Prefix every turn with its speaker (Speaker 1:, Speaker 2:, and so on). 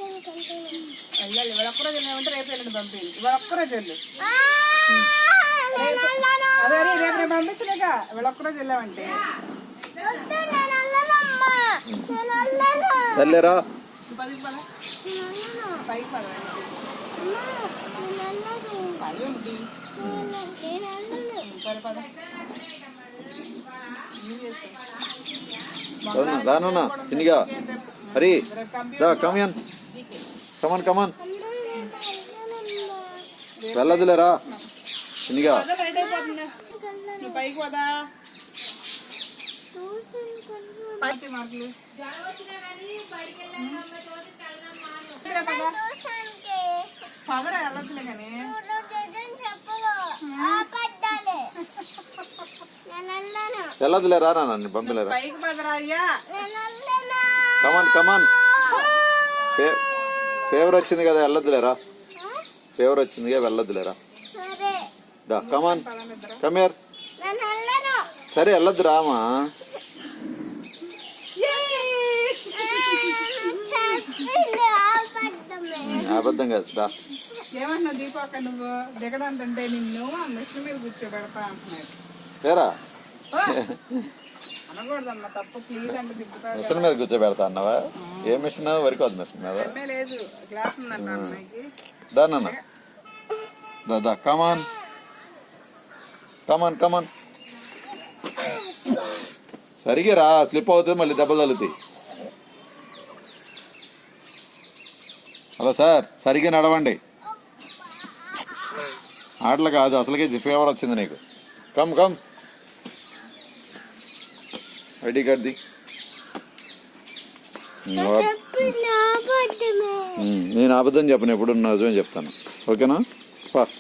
Speaker 1: వెళ్ళాలి. ఇవాళ ఒక్కరోజు వెళ్ళామంటే రేపు వెళ్ళండి పంపించండి. ఇవాళ ఒక్కరోజు వెళ్ళు. అదే రేపు రేపు పంపించలేక ఇవాళ ఒక్కరోజు వెళ్ళామంటే
Speaker 2: సర్లేరా
Speaker 1: పైకి పద సరే పద.
Speaker 2: రానా చిన్నగా హరి దా కమన్ కమన్ కమన్ వెళ్ళదులేరా చిన్నగా
Speaker 1: నువ్వు పైకి పోదా పైకి మార్కులు పదరా వెళ్ళొద్దులే కానీ
Speaker 2: వెళ్ళదులేరా నన్ను పంపిలేరా
Speaker 1: పైకి పదరా అయ్యా.
Speaker 2: కమన్ కమన్ ఫేవర్ వచ్చింది కదా వెళ్ళొద్దులేరా ఫేవర్ వచ్చిందిగా వెళ్ళొద్దులేరా దా కమన్ కమేర్ సరే వెళ్ళొద్దురా అమ్మా అబద్ధం కాదు దా
Speaker 1: ఏమన్నా దీపక్క నువ్వు దిగడంటే నిన్ను మిషన్ మీద కూర్చోబెడతా అంటున్నాడు.
Speaker 2: లేరా
Speaker 1: అనకూడదమ్మా తప్పు. ప్లీజ్ అంటే దిగుతారు.
Speaker 2: మిషన్ మీద కూర్చోబెడతా అన్నావా? ఏ మిషన్ వరకు వద్దు మిషన్ మీద
Speaker 1: లేదు గ్లాస్ ఉందంట అమ్మాయికి.
Speaker 2: దాన్న దా కమాన్ కమాన్ కమాన్ సరిగా రా స్లిప్ అవుతుంది మళ్ళీ దెబ్బలు తగులుతాయి. హలో సార్ సరిగా నడవండి. ఆటలు కాదు అసలుకే ఫేవర్ వచ్చింది నీకు. Come come ID card the. నేను అబద్ధం చెప్పను ఎప్పుడు నిజమే చెప్తాను. ఓకేనా?